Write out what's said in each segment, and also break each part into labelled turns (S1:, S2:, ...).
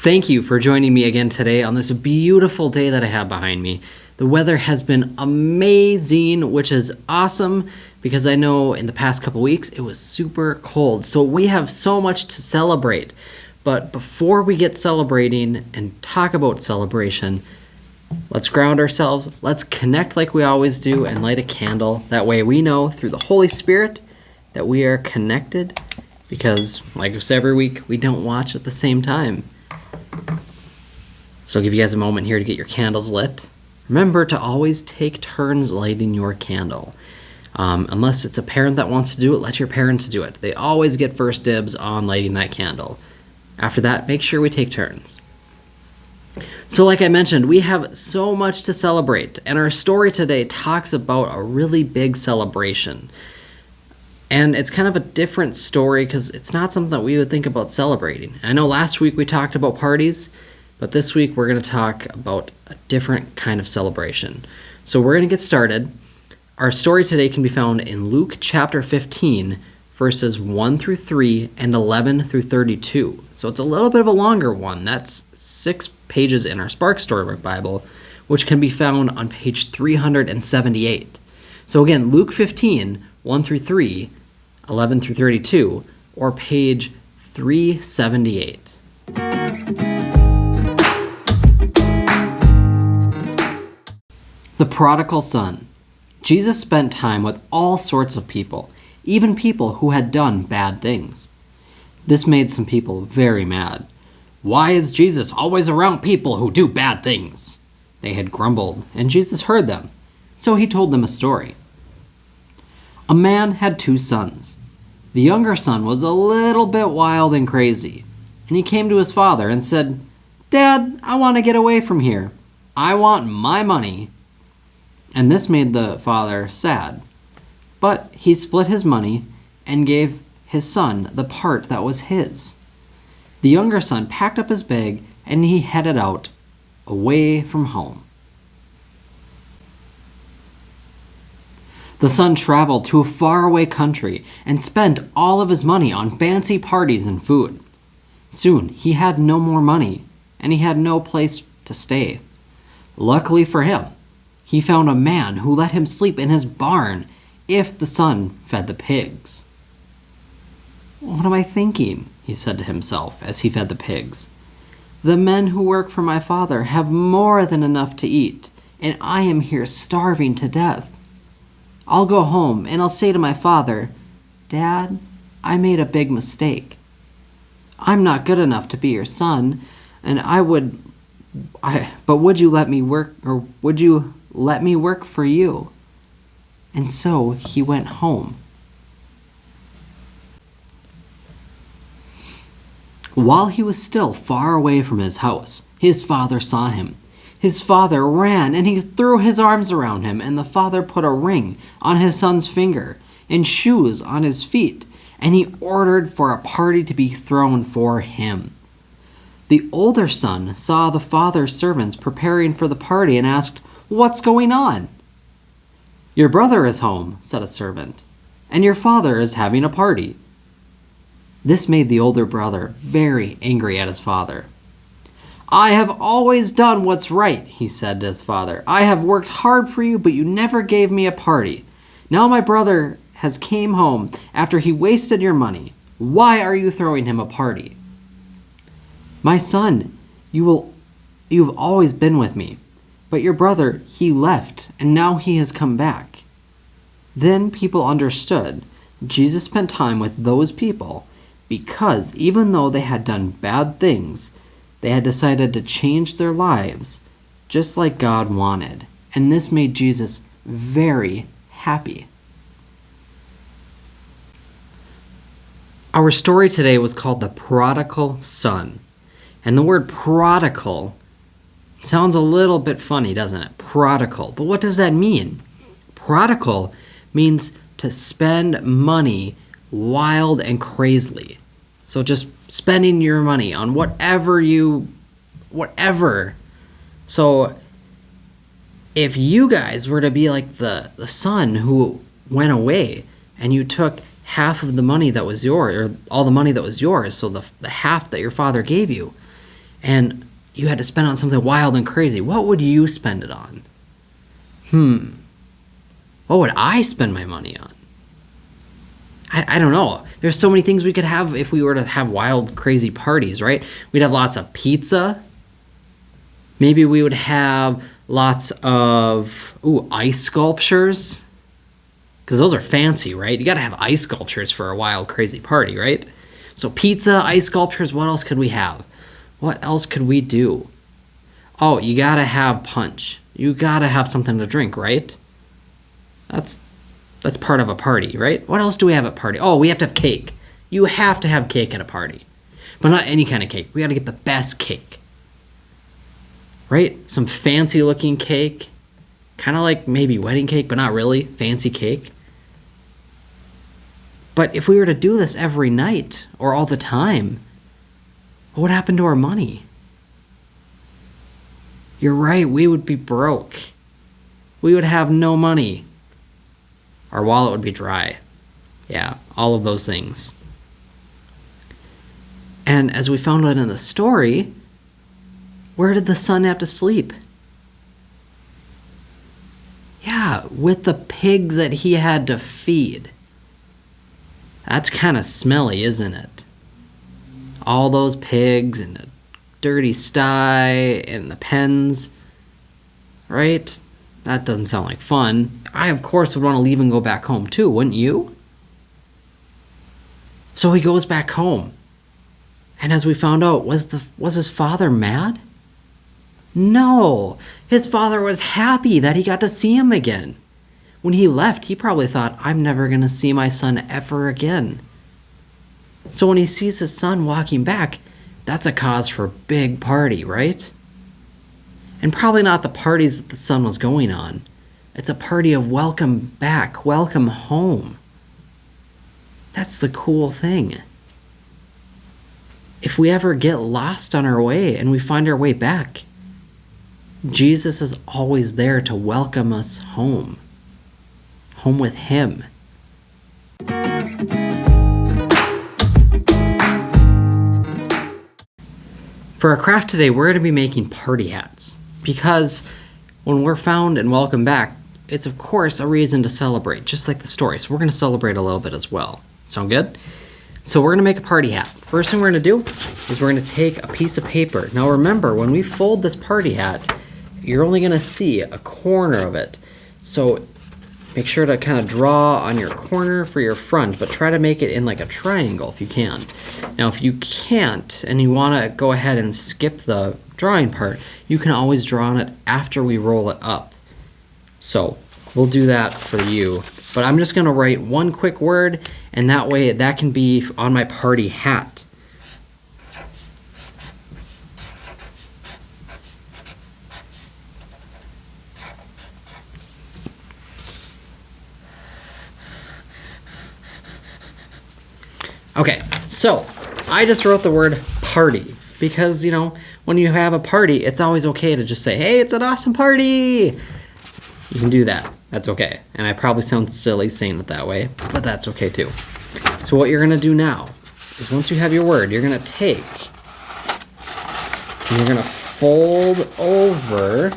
S1: Thank you for joining me again today on this beautiful day that I have behind me. The weather has been amazing, which is awesome because I know in the past couple weeks it was super cold. So we have so much to celebrate. But before we get celebrating and talk about celebration, let's ground ourselves. Let's connect like we always do and light a candle. That way we know through the Holy Spirit that we are connected because, like I say every week, we don't watch at the same time. So I'll give you guys a moment here to get your candles lit. Remember to always take turns lighting your candle. Unless it's a parent that wants to do it, let your parents do it. They always get first dibs on lighting that candle. After that, make sure we take turns. So like I mentioned, we have so much to celebrate, and our story today talks about a really big celebration. And it's kind of a different story because it's not something that we would think about celebrating. I know last week we talked about parties, but this week we're going to talk about a different kind of celebration. So we're going to get started. Our story today can be found in Luke chapter 15, verses 1 through 3 and 11 through 32. So it's a little bit of a longer one. That's 6 pages in our Spark Storybook Bible, which can be found on page 378. So again, Luke 15, 1 through 3, 11 through 32, or page 378. The Prodigal Son. Jesus spent time with all sorts of people, even people who had done bad things. This made some people very mad. "Why is Jesus always around people who do bad things?" They had grumbled, and Jesus heard them, so he told them a story. A man had 2 sons. The younger son was a little bit wild and crazy, and he came to his father and said, "Dad, I want to get away from here. I want my money." And this made the father sad. But he split his money and gave his son the part that was his. The younger son packed up his bag and he headed out, away from home. The son traveled to a faraway country and spent all of his money on fancy parties and food. Soon he had no more money and he had no place to stay. Luckily for him, he found a man who let him sleep in his barn if the son fed the pigs. "What am I thinking?" he said to himself as he fed the pigs. "The men who work for my father have more than enough to eat, and I am here starving to death. I'll go home and I'll say to my father, 'Dad, I made a big mistake. I'm not good enough to be your son, and but would you let me work, or would you let me work for you?' And so he went home. While he was still far away from his house, his father saw him. His father ran and he threw his arms around him, and the father put a ring on his son's finger and shoes on his feet, and he ordered for a party to be thrown for him. The older son saw the father's servants preparing for the party and asked, "What's going on?" "Your brother is home," said a servant, "and your father is having a party." This made the older brother very angry at his father. "I have always done what's right," he said to his father. "I have worked hard for you, but you never gave me a party. Now my brother has came home after he wasted your money. Why are you throwing him a party?" "My son, you've always been with me. But your brother, he left, and now he has come back." Then people understood Jesus spent time with those people because even though they had done bad things, they had decided to change their lives just like God wanted. And this made Jesus very happy. Our story today was called The Prodigal Son. And the word prodigal sounds a little bit funny, doesn't it? Prodigal. But what does that mean? Prodigal means to spend money wild and crazily. So just spending your money on whatever. So if you guys were to be like the son who went away and you took half of the money that was yours, or all the money that was yours, so the half that your father gave you, and you had to spend it on something wild and crazy, what would you spend it on? What would I spend my money on? I don't know. There's so many things we could have if we were to have wild, crazy parties, right? We'd have lots of pizza. Maybe we would have lots of, ice sculptures. Because those are fancy, right? You got to have ice sculptures for a wild, crazy party, right? So pizza, ice sculptures, what else could we have? What else could we do? Oh, you got to have punch. You got to have something to drink, right? That's part of a party, right? What else do we have at party? Oh, we have to have cake. You have to have cake at a party. But not any kind of cake. We got to get the best cake. Right? Some fancy looking cake. Kind of like maybe wedding cake, but not really. Fancy cake. But if we were to do this every night or all the time, what would happen to our money? You're right, we would be broke. We would have no money. Our wallet would be dry. Yeah, all of those things. And as we found out in the story, where did the son have to sleep? Yeah, with the pigs that he had to feed. That's kind of smelly, isn't it? All those pigs and the dirty sty and the pens, right? That doesn't sound like fun. I, of course, would want to leave and go back home too, wouldn't you? So he goes back home. And as we found out, was his father mad? No, his father was happy that he got to see him again. When he left, he probably thought, I'm never going to see my son ever again. So when he sees his son walking back, that's a cause for a big party, right? And probably not the parties that the son was going on. It's a party of welcome back, welcome home. That's the cool thing. If we ever get lost on our way and we find our way back, Jesus is always there to welcome us home. Home with him. For our craft today, we're going to be making party hats. Because when we're found and welcome back, it's of course a reason to celebrate, just like the story. So we're going to celebrate a little bit as well. Sound good? So we're going to make a party hat. First thing we're going to do is we're going to take a piece of paper. Now remember, when we fold this party hat, you're only going to see a corner of it. So make sure to kind of draw on your corner for your front, but try to make it in like a triangle if you can. Now if you can't and you want to go ahead and skip the drawing part, you can always draw on it after we roll it up. So we'll do that for you. But I'm just going to write one quick word, and that way that can be on my party hat. Okay, so I just wrote the word party because, when you have a party, it's always okay to just say, hey, it's an awesome party. You can do that. That's okay. And I probably sound silly saying it that way, but that's okay too. So what you're going to do now is once you have your word, you're going to take and you're going to fold over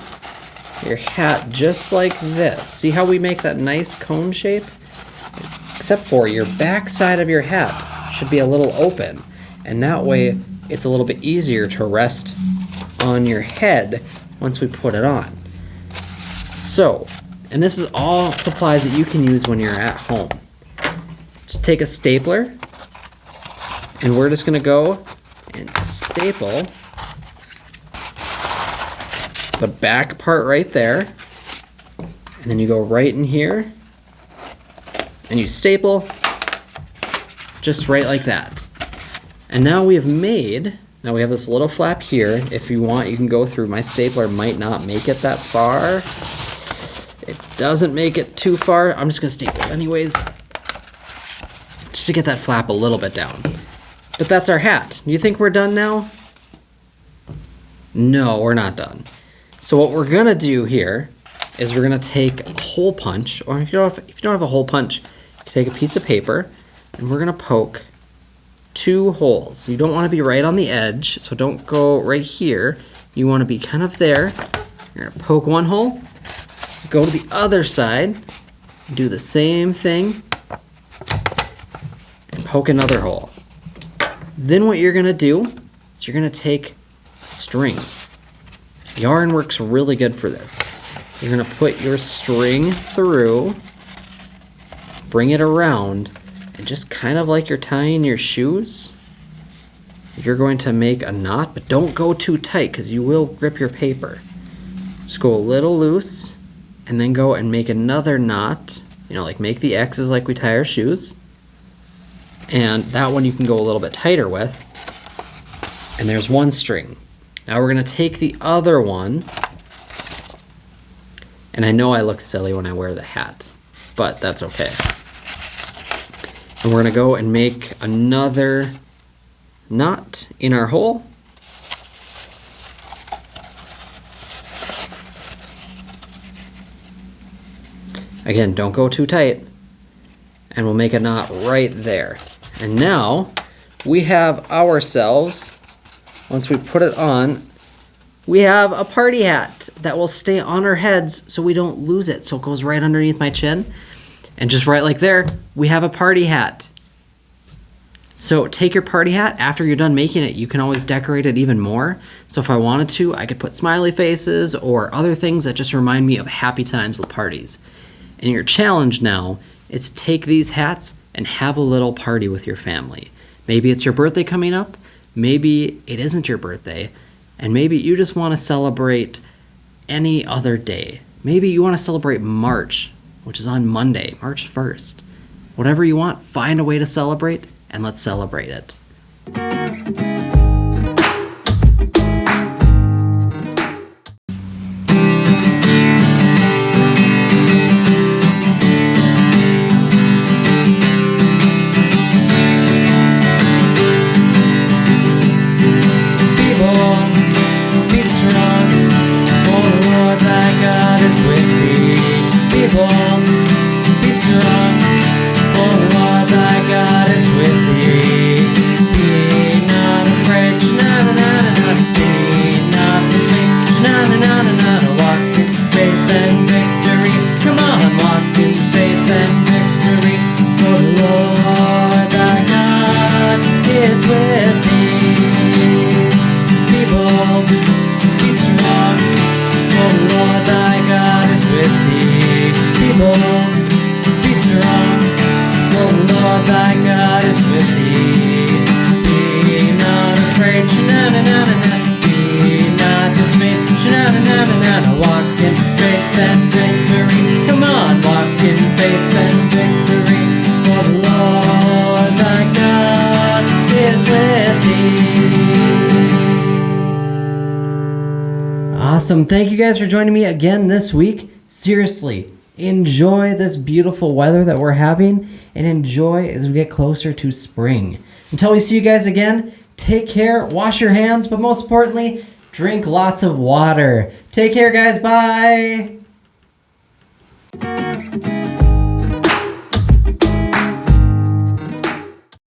S1: your hat just like this. See how we make that nice cone shape? Except for your back side of your hat should be a little open, and that way it's a little bit easier to rest on your head once we put it on. So, and this is all supplies that you can use when you're at home. Just take a stapler, and we're just going to go and staple the back part right there, and then you go right in here, and you staple just right like that. And now we have this little flap here. If you want, you can go through. My stapler might not make it that far. It doesn't make it too far. I'm just going to staple it anyways, just to get that flap a little bit down. But that's our hat. Do you think we're done now? No, we're not done. So what we're going to do here is we're going to take a hole punch, or if you don't have a hole punch, you can take a piece of paper, and we're going to poke 2 holes. You don't want to be right on the edge, so don't go right here. You want to be kind of there. You're going to poke 1 hole, go to the other side, do the same thing, and poke another hole. Then what you're going to do is you're going to take a string. Yarn works really good for this. You're going to put your string through, bring it around, and just kind of like you're tying your shoes, you're going to make a knot, but don't go too tight because you will grip your paper. Just go a little loose, and then go and make another knot, like make the X's like we tie our shoes. And that one you can go a little bit tighter with. And there's 1 string. Now we're going to take the other one, and I know I look silly when I wear the hat, but that's okay. And we're going to go and make another knot in our hole. Again, don't go too tight. And we'll make a knot right there. And now we have ourselves, once we put it on, we have a party hat that will stay on our heads so we don't lose it. So it goes right underneath my chin. And just right like there, we have a party hat. So take your party hat, after you're done making it, you can always decorate it even more. So if I wanted to, I could put smiley faces or other things that just remind me of happy times with parties. And your challenge now is to take these hats and have a little party with your family. Maybe it's your birthday coming up, maybe it isn't your birthday, and maybe you just want to celebrate any other day. Maybe you want to celebrate March, which is on Monday, March 1st. Whatever you want, find a way to celebrate, and let's celebrate it. Awesome. Thank you guys for joining me again this week. Seriously, enjoy this beautiful weather that we're having and enjoy as we get closer to spring. Until we see you guys again, take care, wash your hands, but most importantly, drink lots of water. Take care, guys. Bye.